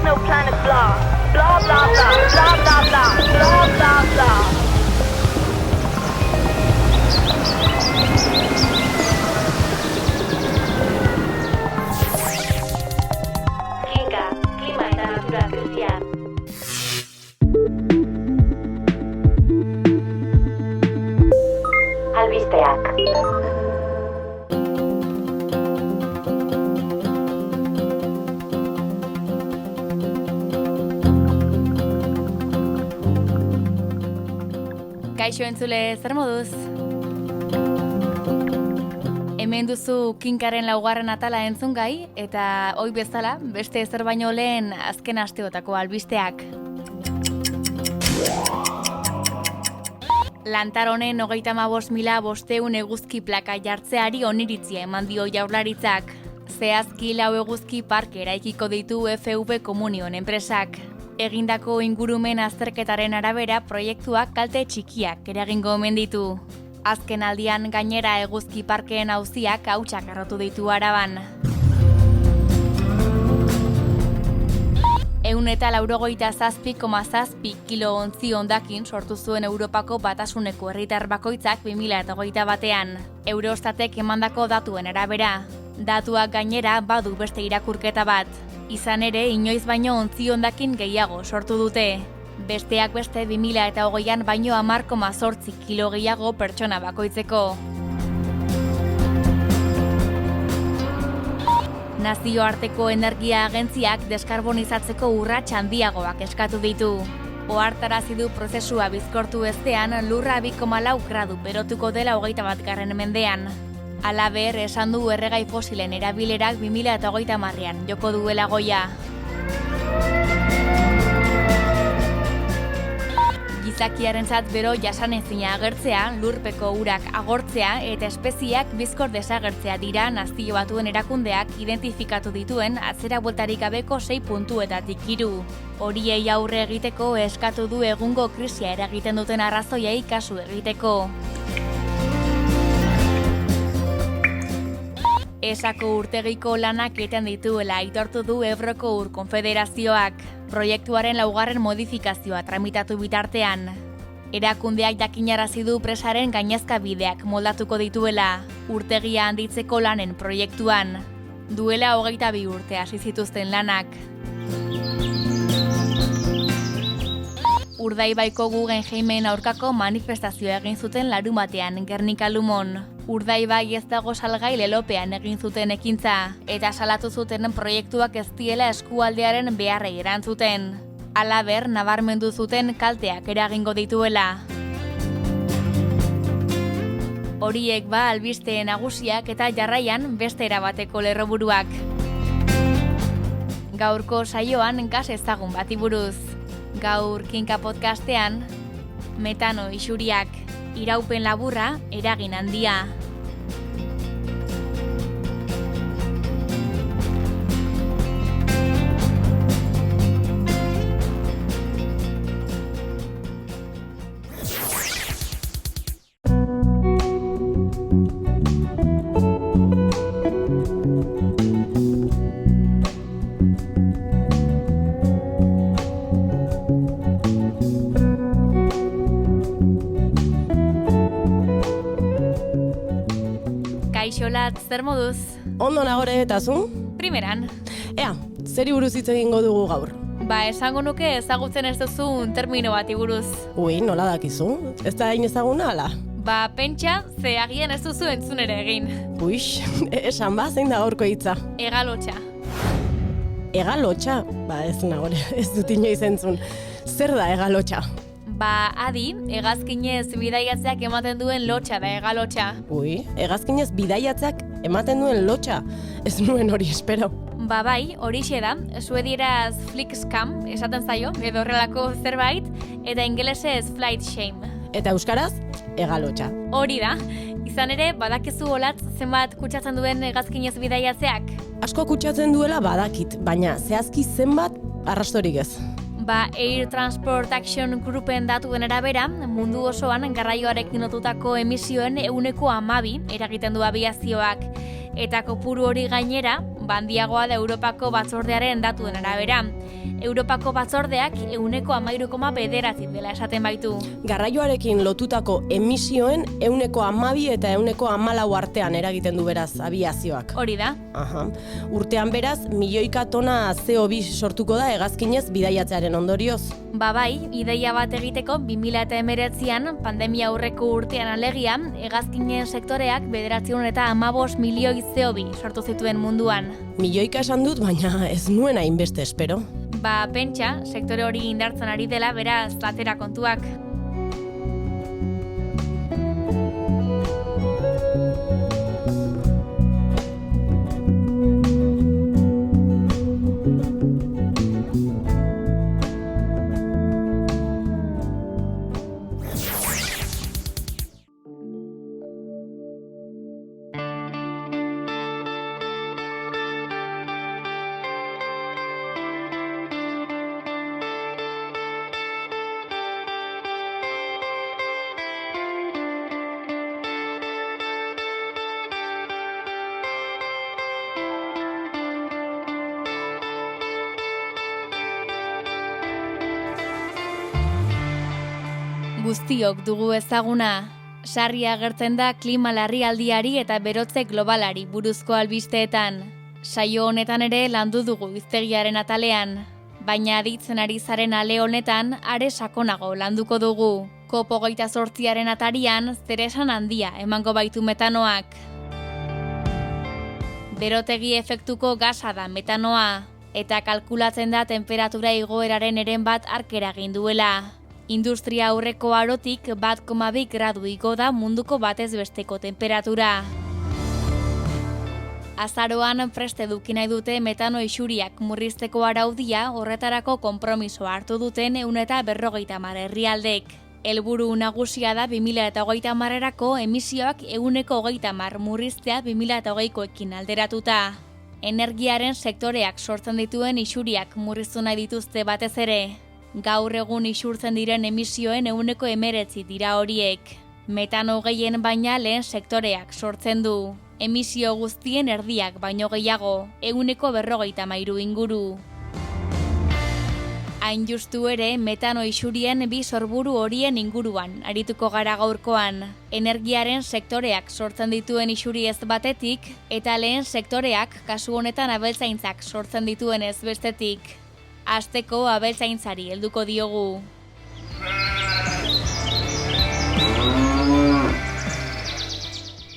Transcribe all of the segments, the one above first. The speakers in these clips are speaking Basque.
no planet blah. Blah, blah, blah, blah, blah, blah, blah, blah, blah. Kinka, klima eta natura krisia. Albisteak. Kaixo entzule, zer moduz? Hemen duzu Kinkaren laugarren atala entzungai, eta hoi bezala, beste ezer baino lehen azken asteotako albisteak. Lantaronen 35.500 eguzki plaka jartzeari oniritzia eman dio Jaurlaritzak. Zehazki 4 eguzki parke eraikiko ditu FV Komunion enpresak. Egindako ingurumen azterketaren arabera proiektuak kalte txikiak eragingo omen ditu. Azken aldian gainera eguzki parkeen auziak hautsak errotu ditu Araban. 187,7 kilo ontzi hondakin sortu zuen Europako Batasuneko herritar bakoitzak 2021ean. Eurostatek emandako datuen arabera. Datuak gainera badu beste irakurketa bat. Izan ere, inoiz baino ontzi hondakin gehiago sortu dute. Besteak beste 2020an baino 10,8 kilo gehiago pertsona bakoitzeko. Nazioarteko Energia Agentziak deskarbonizatzeko urrats handiagoak eskatu ditu. Ohartarazi du prozesua bizkortu ezean lurra 2,4 gradu berotuko dela 21. mendean. Halaber, esan du erregai fosilen erabilerak 2030ean joko duela goia. Gizakiarentzat bero jasanezina agertzea, lurpeko urak agortzea eta espeziak bizkor desagertzea dira Nazio Batuen Erakundeak identifikatu dituen atzera bueltarik gabeko 6 puntuetatik 3. Horiei aurre egiteko eskatu du egungo krisia eragiten duten arrazoiei kasu egiteko. Esako urtegiko lanak eten dituela aitortu du Ebroko Ur Konfederazioak, proiektuaren 4. modifikazioa tramitatu bitartean. Erakundeak jakinarazi du presaren gainezka bideak moldatuko dituela, urtegia handitzeko lanen proiektuan. Duela 22 urte hasi zituzten lanak. Urdaibaiko Guggenheimen aurkako manifestazioa egin zuten larunbatean Gernika-Lumon. Urdaibai ez dago salgai lelopean egin zuten ekintza, eta salatu zuten proiektuak ez diela eskualdearen beharrei erantzuten. Halaber, nabarmendu zuten kalteak eragingo dituela. Horiek albiste nagusiak eta jarraian beste erabateko lerroburuak. Gaurko saioan gas ezagun bati buruz. Gaur Kinka podcastean, metano isuriak, iraupen laburra, eragin handia. Kaixolat, zer moduz? Ondo nagore eta zu? Primeran. Ea, zeri buruz hitz egingo dugu gaur? Esango nuke ezagutzen ez duzun termino bati buruz. Ui, nola dakizu? Ez da hain ezaguna ala? Pentsa, ze agian ez duzu entzun ere egin. Uix, esan zein da gaurko hitza? Egalotxa. Egalotxa? Ez nagore, ez dut inoiz entzun. Zer da egalotxa? Adi, hegazkinez bidaiatzeak ematen duen lotxa da egalotxa. Ui, hegazkinez bidaiatzeak ematen duen lotxa? Ez nuen hori espero. Bai, horixe da, suedieraz flickscam esaten zaio, edo horrelako zerbait, eta ingelesez flight shame. Eta euskaraz, egalotxa. Hori da, izan ere, badakizu olatz zenbat kutsatzen duen hegazkinez bidaiatzeak? Asko kutsatzen duela badakit, baina zehazki zenbat arrastorik ez. Air Transport Action Groupen datuen arabera, mundu osoan garraioarekin lotutako emisioen 12% eragiten du abiazioak. Eta kopuru hori gainera, handiagoa da Europako batzordearen datuen arabera. Europako batzordeak 13,9 dela esaten baitu. Garraioarekin lotutako emisioen 12 eta 14 artean eragiten du beraz abiazioak. Hori da. Aha. Urtean beraz, milioika tona CO2 sortuko da hegazkinez bidaiatzearen ondorioz. Bai, ideia bat egiteko 2019an, pandemia aurreko urtean alegia, hegazkinen sektoreak 915 milioi CO2 sortu zituen munduan. Milioika esan dut, baina ez nuen hainbeste espero. Pentsa, sektore hori indartzen ari dela, beraz, atera kontuak. Guztiok dugu ezaguna. Sarri agertzen da klima larrialdiari eta berotze globalari buruzko albisteetan. Saio honetan ere landu dugu hiztegiaren atalean. Baina aditzen ari zaren ale honetan, are sakonago landuko dugu. COP28aren atarian, zeresan handia emango baitu metanoak. Berotegi efektuko gasa da metanoa, eta kalkulatzen da temperatura igoeraren eren bat arkera egin duela. Industria aurreko arotik 1,2 gradu igo da munduko batez besteko temperatura. Azaroan prest eduki nahi dute metano isuriak murrizteko araudia horretarako konpromisoa hartu duten 150 herrialdek. Helburu nagusia da 2030erako emisioak 130 murriztea 2020koekin alderatuta. Energiaren sektoreak sortzen dituen isuriak murriztu nahi dituzte batez ere. Gaur egun isurtzen diren emisioen 19% dira horiek. Metano gehien baina lehen sektoreak sortzen du. Emisio guztien erdiak baino gehiago, 153 inguru. Hain justu ere, metano isurien bi sorburu horien inguruan arituko gara gaurkoan. Energiaren sektoreak sortzen dituen isuri ez batetik, eta lehen sektoreak kasu honetan abeltzaintzak sortzen dituen ez bestetik. Hasteko abeltzaintzari helduko diogu.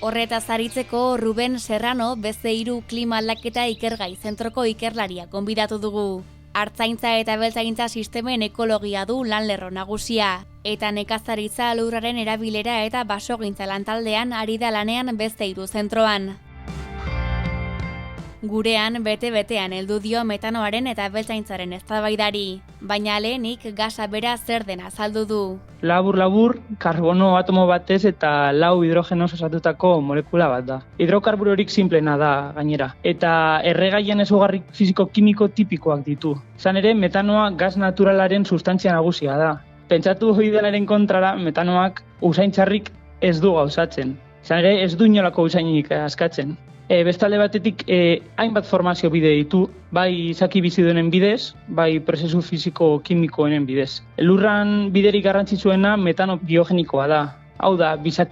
Horretaz aritzeko Ruben Serrano beste 3 klima aldaketa ikergai zentroko ikerlaria gonbidatu dugu. Artzaintza eta abeltzaintza sistemen ekologia du lanlerro nagusia, eta nekazaritza lurraren erabilera eta basogintza lantaldean ari da lanean beste 3 zentroan. Gurean bete-betean heldu dio metanoaren eta abeltzaintzaren eztabaidari, baina lehenik gasa bera zer den azaldu du. Labur, karbono atomo batez eta 4 hidrogenoz osatutako molekula bat da. Hidrokarburorik simplena da gainera, eta erregaien ezaugarri fisiko-kimiko tipikoak ditu. Izan ere, metanoa gas naturalaren sustantzia nagusia da. Pentsatu idealaren kontrara, metanoak usaintxarrik ez du gauzatzen. Izan ere, ez du inolako usainik askatzen. Bestalde batetik hainbat formazio bide ditu, bai izaki bizidunen bidez, bai prozesu fisiko-kimikoenen bidez. Lurran biderik garrantzitsuena metano biogenikoa da. Hau da,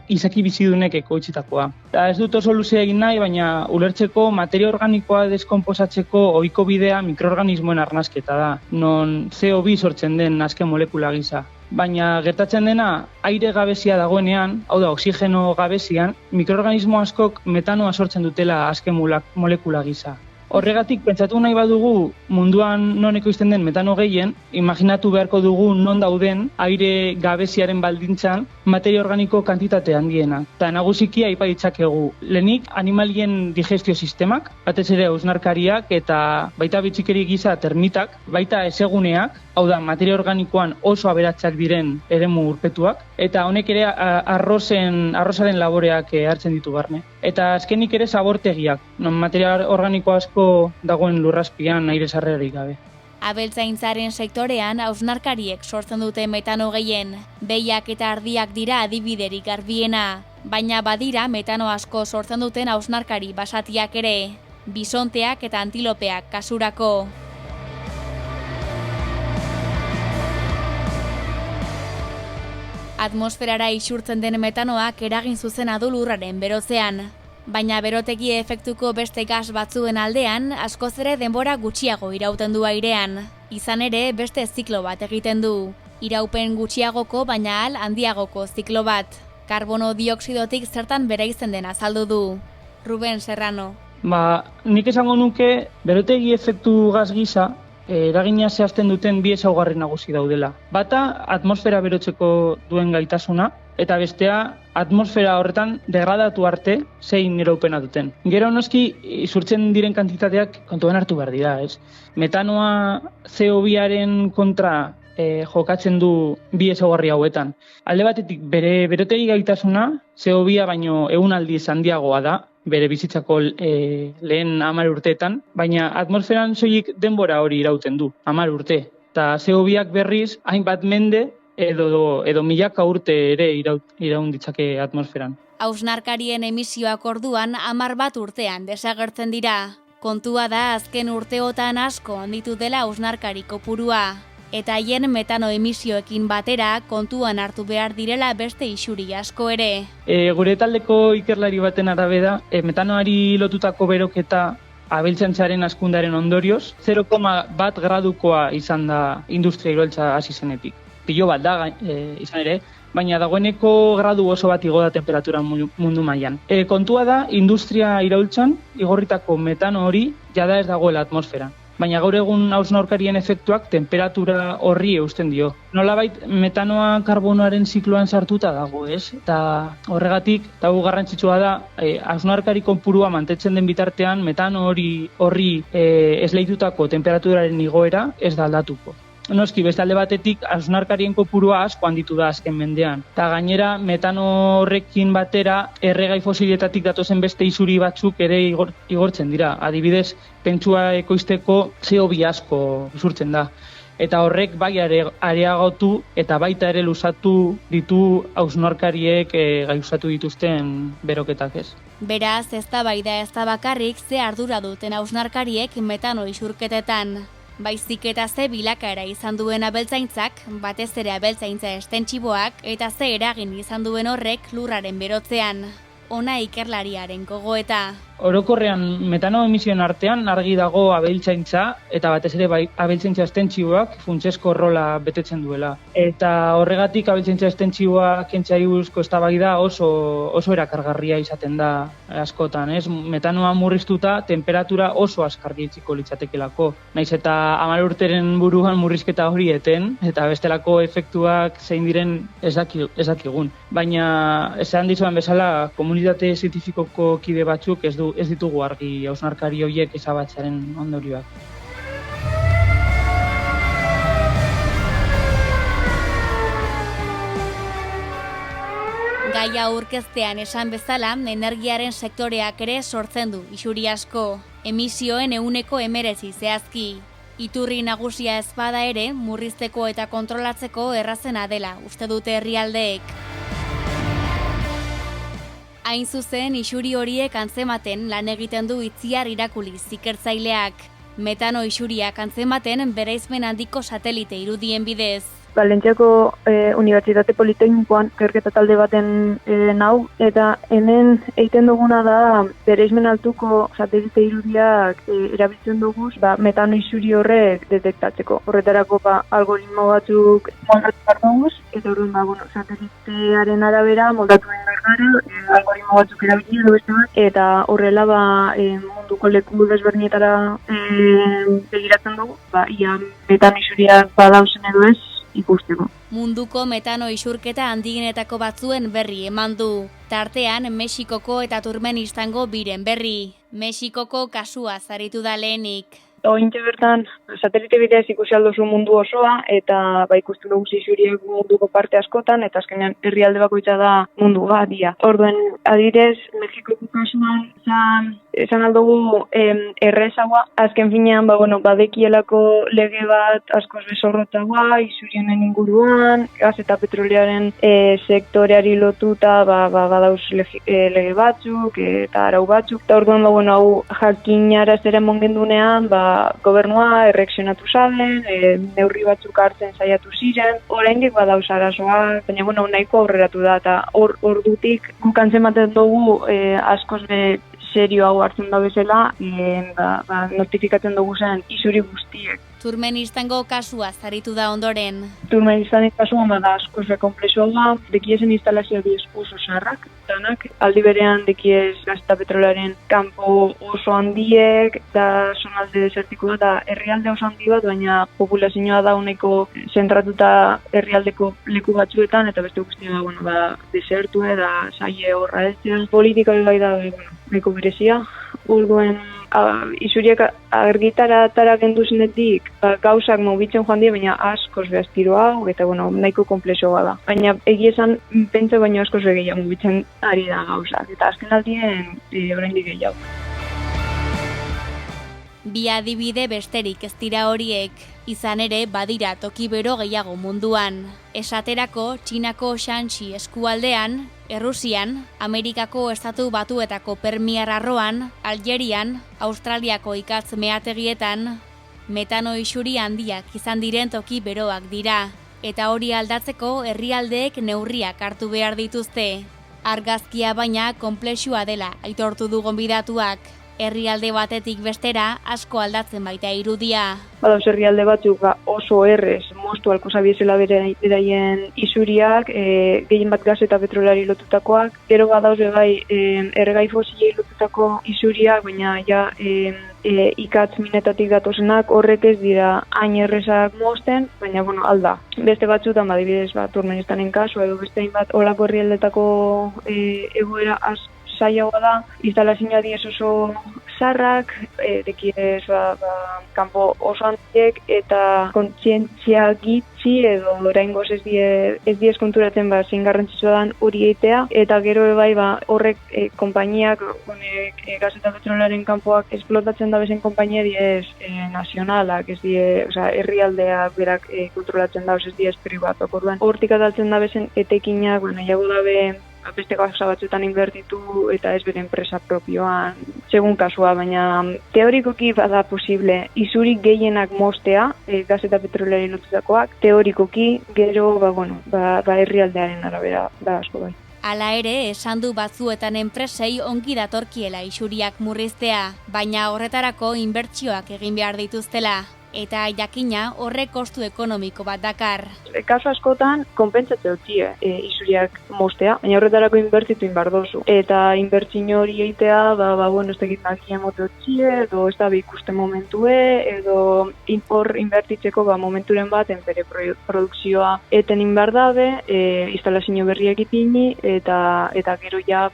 izaki bizidunek ekoitzitakoa. Ez dut oso luzea egin nahi, baina ulertzeko materia organikoa deskonposatzeko ohiko bidea mikroorganismoen arnasketa da, non CO2 sortzen den azken molekula gisa. Baina gertatzen dena, aire gabezia dagoenean, hau da, oxigeno gabezian, mikroorganismo askok metanoa sortzen dutela azken molekula gisa. Horregatik, pentsatu nahi badugu munduan non ekoizten den metano gehien, imaginatu beharko dugu non dauden aire gabeziaren baldintzan materia organiko kantitate handiena. Eta nagusiki aipa ditzakegu. Lehenik, animalien digestio sistemak, batez ere hausnarkariak eta baita bitxikeri gisa termitak, baita ezeguneak, hau da, materia organikoan oso aberatsak diren eremu urpetuak, eta honek ere arrozaren laboreak hartzen ditu barne. Eta azkenik ere zabortegiak, non materia organiko asko dagoen lurrazpian aire sarrerarik gabe. Abeltzaintzaren sektorean hausnarkariek sortzen dute metano gehien. Behiak eta ardiak dira adibiderik garbiena, baina badira metano asko sortzen duten hausnarkari basatiak ere, bisonteak eta antilopeak kasurako. Atmosferara isurtzen den metanoak eragin zuzena du lurraren berotzean. Baina berotegi efektuko beste gas batzuen aldean, askoz ere denbora gutxiago irauten du airean. Izan ere, beste ziklo bat egiten du. Iraupen gutxiagoko baina handiagoko ziklo bat. Karbono dioksidotik zertan bereizten den azaldu du. Ruben Serrano. Nik esango nuke, berotegi efektu gas gisa, eragina zehazten duten bi ezaugarri nagusi daudela. Bata, atmosfera berotzeko duen gaitasuna, eta bestea, atmosfera horretan degradatu arte zein iraupena duten. Gero noski, isurtzen diren kantitateak kontuan hartu behar dira, ez? Metanoa CO2-aren kontra jokatzen du bi ezaugarri hauetan. Alde batetik, bere berotegi gaitasuna, CO2 baino 100 aldiz handiagoa da, bere bizitzako lehen 10 urteetan, baina atmosferan soilik denbora hori irauten du, 10 urte. Eta CO2ak berriz, hainbat mende edo milaka urte ere iraun ditzake atmosferan. Hausnarkarien emisioak orduan 11 urtean desagertzen dira. Kontua da azken urteotan asko handitu dela hausnarkari kopurua. Eta haien metano emisioekin batera kontuan hartu behar direla beste isuri asko ere. Gure taldeko ikerlari baten arabera, metanoari lotutako beroketa abeltzaintzaren hazkundearen ondorioz, 0,1 gradukoa izan da industria iraultza hasi zenetik. Pilo bat da, izan ere, baina dagoeneko gradu oso bat igo da temperatura mundu mailan. Kontua da, industria iraultzan igorritako metano hori jada ez dagoela atmosferan. Baina gaur egun hausnarkarien efektuak temperatura horri eusten dio. Nolabait metanoa karbonoaren zikloan sartuta dago, ez? Eta horregatik, eta garrantzitsua da, hausnarkari kopurua mantentzen den bitartean metano horri esleitutako temperaturaren igoera ez da aldatuko. Noski, beste alde batetik, hausnarkarien kopurua asko handitu da azken mendean. Eta gainera, metano horrekin batera, erregai fosiletatik datozen beste isuri batzuk ere igortzen dira. Adibidez, pentsua ekoizteko CO2 asko isurtzen da. Eta horrek bai areagotu eta baita ere luzatu ditu hausnarkariek gauzatu dituzten beroketak ez. Beraz, eztabaida ez da bakarrik ze ardura duten hausnarkariek metano isurketetan. Baizik eta ze bilakaera izan duen abeltzaintzak, batez ere abeltzaintza estentxiboak, eta ze eragin izan duen horrek lurraren berotzean. Ona ikerlariaren gogoeta. Orokorrean metano emisioen artean argi dago abeltzaintza eta batez ere abeltzaintza estentxiboak funtsezko rola betetzen duela. Eta horregatik abeltzaintza estentxiboa kentzeari buruzko eztabaida oso erakargarria izaten da askotan, ez? Metanoa murriztuta temperatura oso azkar jaitsiko litzatekelako. Naiz eta 10 urteren buruan murrizketa hori eten eta bestelako efektuak zein diren ez dakigun. Baina esan dizuan bezala komunitate zientifikoko kide batzuk ez ditugu argi hausnarkari horiek ezabatzearen ondorioak. Gaia aurkeztean esan bezala, energiaren sektoreak ere sortzen du isuri asko, emisioen 19% zehazki. Iturri nagusia ez bada ere, murrizteko eta kontrolatzeko errazena dela, uste dute herrialdeek. Hain zuzen, isuri horiek antzematen lan egiten du Itziar Irakuliz ikertzaileak. Metano isuriak antzematen bereizmen handiko satelite irudien bidez. Valentziako Unibertsitate Politeknikoan ikerketa talde baten nau, eta hemen egiten duguna da bereizmen altuko satelite irudiak erabiltzen dugu metano isuri horrek detektatzeko. Horretarako algoritmo batzuk moldatu behar dugu, eta orduan satelitearen arabera moldatu behar gara, algoritmo batzuk erabili edo beste bat, eta horrela munduko leku desberdinetara begiratzen dugu, ia metano isuriak badauzen edo ez, ikusteko. Munduko metano isurketa handienetako batzuen berri eman du. Tartean, Mexikoko eta Turkmenistango biren berri. Mexikoko kasua zaritu da lehenik. Ointxe bertan, satelite bidez ikusi aldozu mundu osoa, eta ikusten dugu isuriak munduko parte askotan, eta azkenean herrialde bakoitza da mundu badia. Orduen, adibidez, Mexikoko kasuan esan aldugu errezagoa, azken finean, badekielako lege bat askoz bezorrotagoa, isurionen inguruan, gaz eta petrolearen sektoreari lotuta, badauz lege batzuk eta arau batzuk, eta orduan, hau jakinara zera mongendunean, gobernua erreakzionatu zaben, neurri batzuk hartzen saiatu ziren, oraindik badauz arazoa, baina, nahiko aurreratu da, eta ordutik gukantzen baten dugu askoz serio hau hartzen da bezala, notifikatzen dugu zen isuri guztiek. Turmenistango kasua zaritu da ondoren. Turmenistanen kasuan bada askoz komplexua da, dekiezen instalazioa diez oso sarrak, danak, aldi berean dekiez gaz eta petrolaren kanpo oso handiek, da zonalde desertiko da, herrialde oso handi bat, baina populazioa da uneko zentratuta herrialdeko leku batzuetan, eta beste guztia desertu da saie horra heltzea. Politika bai da, nahiko berezia. Orduen, isuriak argitara kendu zenetik, gauzak mugitzen joan dira, baina askoz behaztiroa, eta nahiko komplexoa da. Baina egia esan, pentsa baino askoz gehiago mugitzen ari da gauzak, eta azken aldien oraindik gehiago. Bi adibide besterik ez dira horiek, izan ere badira toki bero gehiago munduan. Esaterako, Txinako Shanxi eskualdean, Errusian, Amerikako Estatu Batuetako Permiar arroan, Algerian, Australiako ikatz meategietan, metano isuri handiak izan diren toki beroak dira, eta hori aldatzeko herrialdeek neurriak hartu behar dituzte. Argazkia baina konplexua dela aitortu du gonbidatuak. Herrialde batetik bestera asko aldatzen baita irudia. Badauz herrialde batzuk oso errez moztu alko zabiezela beraien isuriak, gehien bat gaz eta petrolari lotutakoak. Gero badauz erregai fosilei lotutako isuriak, baina ikatz minetatik datozenak horrek ez dira hain errezak mozten, baina alda. Beste batzutan adibidez Turmenistanen kasu edo beste hainbat olako herrialdetako egoera zailagoa da, instalazioa diez oso zarrak, dekiez kanpo oso handiek eta kontzientzia gitzi edo oraingoz ez diez konturatzen zein garrantzitsua dan hori egitea, eta gero horrek konpainiak, gaz eta petrolaren kanpoak esplotatzen da bezen konpainia diez nazionalak, ez die, herrialdeak berak kontrolatzen da, ez diez pribatok, orduan hortik adaltzen da bezen etekinak, jago dabe beste gauza batzuetan inbertitu eta ez bere enpresa propioan, segun kasua, baina teorikoki bada posible isurik gehienak moztea, gaz eta petrolari lotutakoak, teorikoki gero herrialdearen arabera da asko bai. Hala ere, esan du batzuetan enpresei ongi datorkiela isuriak murriztea, baina horretarako inbertsioak egin behar dituztela. Eta jakina horrek kostu ekonomiko bat dakar. Kasu askotan, konpentsatze dutzie isuriak moztea, baina horretarako inbertitu inbardozu. Eta inbertsio hori egitea, ez dakit makia mote dutzie, edo ez da ikusten momentue, edo hor inbertitzeko momenturen baten bere produkzioa eten inbardabe, instalazio berriak ipini, eta gero ja,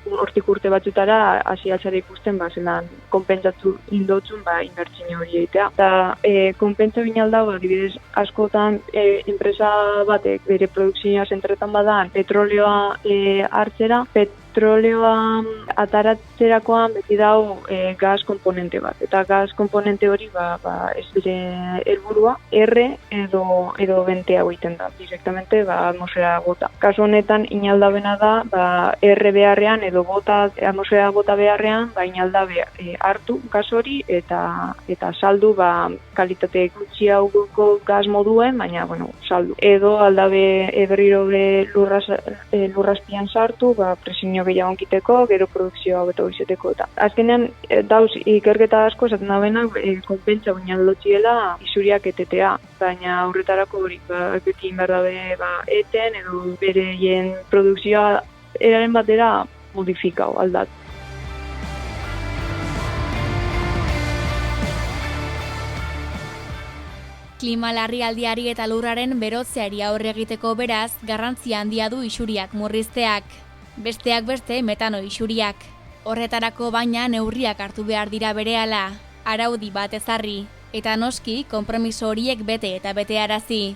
hortik urte batzutara hasi altzara ikusten zelan konpentsatu indotzun inbertsio hori egitea. Eta konpentsa binalda, adibidez askotan enpresa batek bere produkzioa zentretan badan petroleoa hartzera, petroleoa ataratzerakoan beti dau gaz komponente bat. Eta gaz komponente hori ez bere helburua erre edo bentea egiten da. Direktamente atmosfera bota. Kasu honetan inaldabena da erre beharrean edo atmosfera bota beharrean inalda hartu gaz hori eta saldu kalitate gutxi hauko gaz moduen, baina saldu. Edo aldabe berriro lurrazpian sartu, presinio gehiago onkiteko, gero produkzioa beto izeteko eta. Azkenean, dauz ikerketa asko esaten da benak, konpentsa guinan lotziela isuriak etetea, baina horretarako hori, beti inberdabe eten, edo bereien produkzioa eraren batera modifikau, aldat. Klima larrialdiari eta lurraren berotzeari aurre egiteko beraz, garrantzia handia du isuriak murrizteak. Besteak beste metano isuriak. Horretarako baina neurriak hartu behar dira berehala, araudi bat ezarri, eta noski konpromiso horiek bete eta betearazi.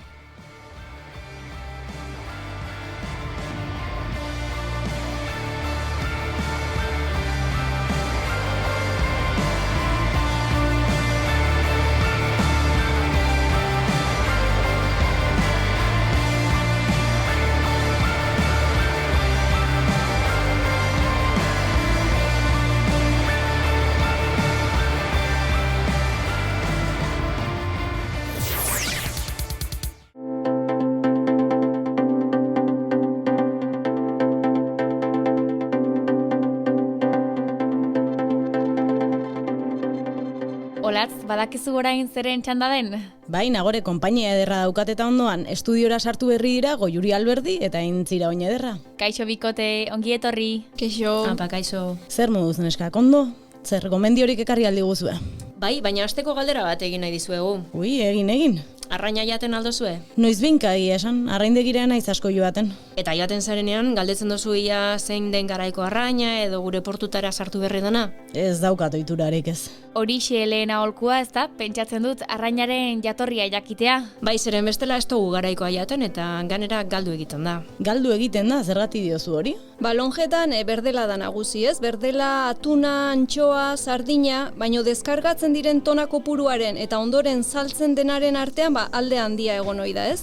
Olatz, badakizu orain zeren txanda den? Bai, Nagore konpainia ederra daukat eta ondoan, estudiora sartu berri dira Goiuri Alberdi eta Intzira oin ederra. Kaixo bikote, ongi etorri. Kaixo. Kaixo. Zer moduz neskak, ondo? Zer gomendiorik ekarri aldi guzue? Bai, baina hasteko galdera bat egin nahi dizuegu. Ui, egin. Arraina jaten aldozue? Noiz binka esan, arraindegira naiz asko joaten. Eta jaten zarenean, galdetzen dozu ia zein den garaiko arraina edo gure portutara sartu berri dana? Ez daukat ohiturarik ez. Horixe lehen aholkua, ez da? Pentsatzen dut arrainaren jatorria jakitea. Bai, zeren bestela ez dugu garaikoa jaten eta ganera galdu egiten da. Galdu egiten da, zergatik diozu hori? Lonjetan berdela da nagusi, ez? Berdela, atuna, antxoa, sardina, baino deskargatzen diren tona kopuruaren eta ondoren saltzen denaren artean alde handia egon ohi da, ez?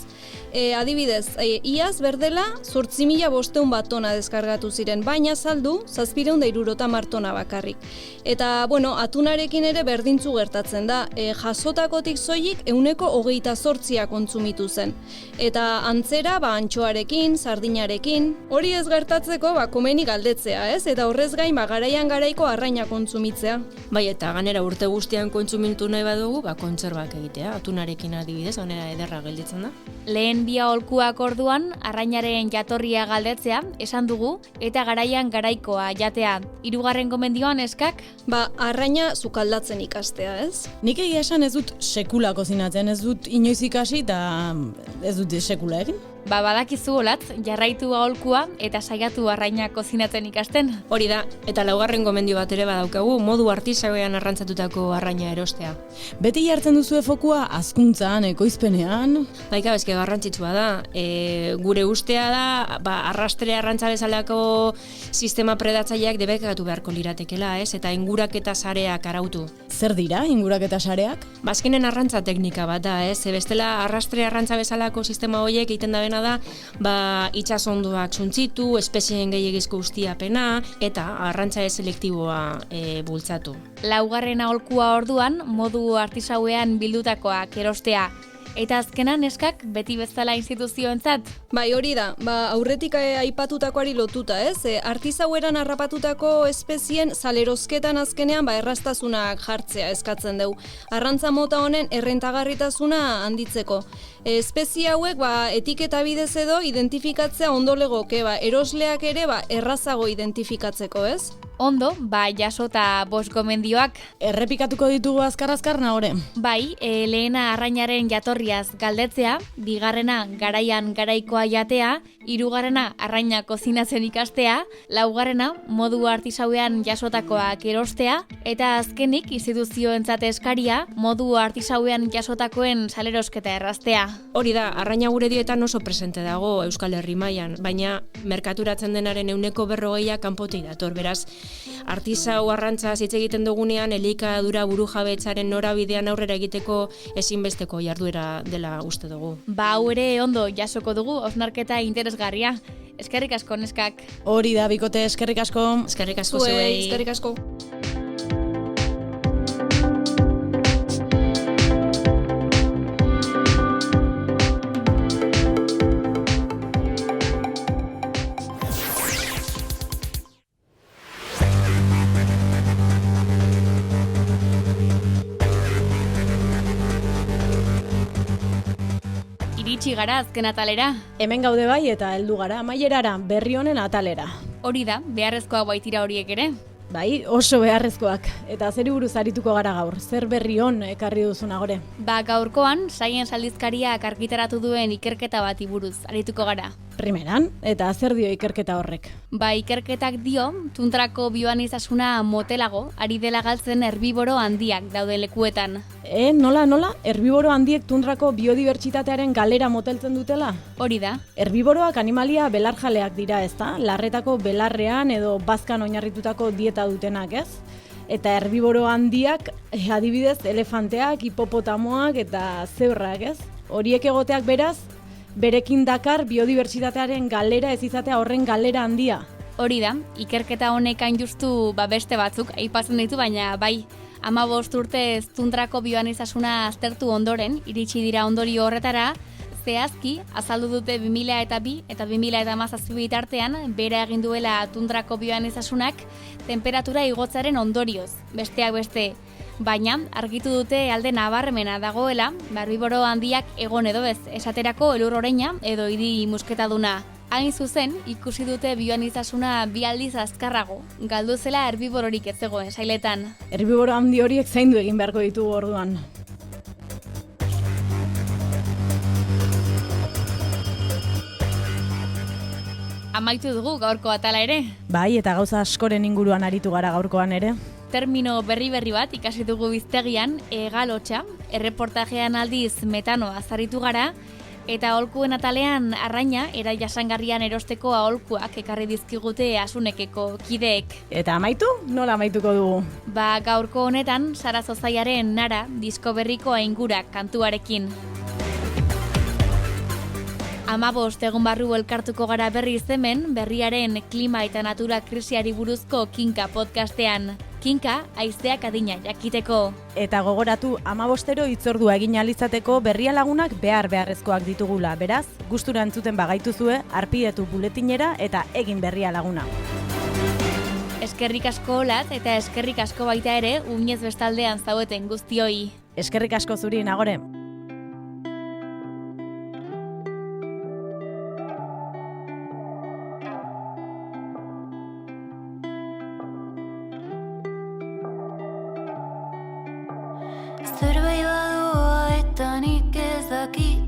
Adibidez, iaz berdela 8.500 bat tona deskargatu ziren, baina saldu 760 tona bakarrik. Eta, atunarekin ere berdintzu gertatzen da, jasotakotik soilik 28% kontsumitu zen. Eta antzera, antxoarekin, sardinarekin, hori ez gertatzeko, komeni galdetzea, ez? Eta horrez gain, garaian garaiko arraina kontsumitzea. Bai, eta ganera urte guztian kontsumitu nahi badugu, kontserbak egitea, atunarekin adibidez, ganera ederra gelditzen da. Lehen bi aholkuak orduan, arrainaren jatorria galdetzea, esan dugu, eta garaian garaikoa jatea. Hirugarren gomendioan eskak? Arraina sukaldatzen ikastea, ez? Nik egia esan ez dut sekula kozinatzen, ez dut inoiz ikasi eta ez dut sekula egin. Badakizu Olatz, jarraitu aholkua eta saiatu arraina kozinatzen ikasten. Hori da, eta laugarren gomendio bat ere badaukagu, modu artisagoean arrantzatutako arraina erostea. Beti jartzen duzue fokua hazkuntzan, ekoizpenean? Baika, bezke garrantzitsua da. Gure ustea da, arrastre arrantza bezalako sistema predatzaileak debekatu beharko liratekela, ez? Eta inguraketa sareak arautu. Zer dira, inguraketa sareak? Azkenen arrantza teknika bat da, ez? Bestela arrastre arrantza bezalako sistema horiek egiten da itsasondoak suntzitu, espezieen gehiagizko ustiapena eta arrantza selektiboa bultzatu. Laugarren aholkua orduan, modu artisauean bildutakoak erostea. Eta azkenan eskak beti bezala instituzioentzat? Bai, hori da. Aurretik aipatutakoari lotuta, ez? Artisaueran harrapatutako espezien salerozketan azkenean erraztasunak jartzea eskatzen dugu. Arrantza mota honen errentagarritasuna handitzeko. Espezie hauek etiketa bidez edo identifikatzea ondo legoke, erosleak ere errazago identifikatzeko, ez? Ondo, jasota 5 gomendioak. Errepikatuko ditugu azkar Nagore. Bai, lehena arrainaren jatorriaz galdetzea, bigarrena garaian garaikoa jatea, hirugarrena arraina kozinatzen ikastea, laugarrena modu artisauean jasotakoak erostea, eta azkenik instituzioentzat eskaria, modu artisauean jasotakoen salerosketa erraztea. Hori da, arraina gure dietan oso presente dago Euskal Herri mailan, baina merkaturatzen denaren 40% kanpotik dator, beraz, artisau arrantzaz hitz egiten dugunean elikadura burujabetzaren norabidean aurrera egiteko ezinbesteko jarduera dela uste dugu. Hau ere ondo jasoko dugu, hausnarketa interesgarria. Eskerrik asko neskak. Hori da, bikote, eskerrik asko. Eskerrik asko zuei. Eskerrik asko. Iritsi gara azken atalera. Hemen gaude bai eta heldu gara amaierara, berri honen atalera. Hori da, beharrezkoa baitira horiek ere. Bai, oso beharrezkoak. Eta zeri buruz arituko gara gaur, zer berri hon ekarri duzu Nagore? Gaurkoan, Science aldizkariak argitaratu duen ikerketa bati buruz arituko gara. Primeran, eta zer dio ikerketa horrek? Ikerketak dio, tuntrako bioaniztasuna motelago, ari dela galtzen herbiboro handiak daude lekuetan. Nola? Herbiboro handiek tundrako biodibertsitatearen galera moteltzen dutela? Hori da. Herbiboroak animalia belarjaleak dira, ezta? Larretako belarrean edo bazkan oinarritutako dieta dutenak, ez? Eta herbiboro handiak, adibidez, elefanteak, hipopotamoak eta zebrrak, ez? Horiek egoteak beraz, berekin dakar biodibertsitatearen galera ez izatea horren galera handia. Hori da, ikerketa honek hain justu beste batzuk aipatzen ditu, baina bai, 15 urtez tundrako bioaniztasuna aztertu ondoren, iritsi dira ondorio horretara, zehazki azaldu dute 2002 eta 2017 bitartean bera egin duela tundrako bioaniztasunak temperatura igotzaren ondorioz. Besteak beste, Baina, argitu dute alde nabarmena dagoela, herbiboro handiak egon edo ez, esaterako elur oreina edo hiri musketaduna. Hain zuzen, ikusi dute bioaniztasuna bi aldiz azkarrago, galdu zela herbibororik ez zegoen sailetan. Herbiboro handi horiek zaindu egin beharko ditugu orduan. Amaitu dugu gaurko atala ere. Bai, eta gauza askoren inguruan aritu gara gaurkoan ere. Termino berri bat ikasi dugu biztegian, egalotxa, erreportajean aldiz metanoa azaritu gara, eta aholkuen atalean arraina era jasangarrian erosteko aholkuak ekarri dizkigute Asunekeko kideek. Eta amaitu? Nola amaituko dugu? Gaurko honetan, Sara Zozaiaren Nara disko berriko aingurak kantuarekin. 15 egun barru elkartuko gara berriz hemen, berriaren klima eta natura krisiari buruzko Kinka podcastean. Kinka, haizeak adina jakiteko. Eta gogoratu, 15 hitzordua egin alizateko berria lagunak beharrezkoak ditugula. Beraz, gustura entzuten bagaituzue, arpidetu buletinera eta egin berria laguna. Eskerrik asko Olat eta eskerrik asko baita ere uinez bestaldean zaudeten guztioi. Eskerrik asko zuri, Nagore. Zerbait badoa eta nik ez dakit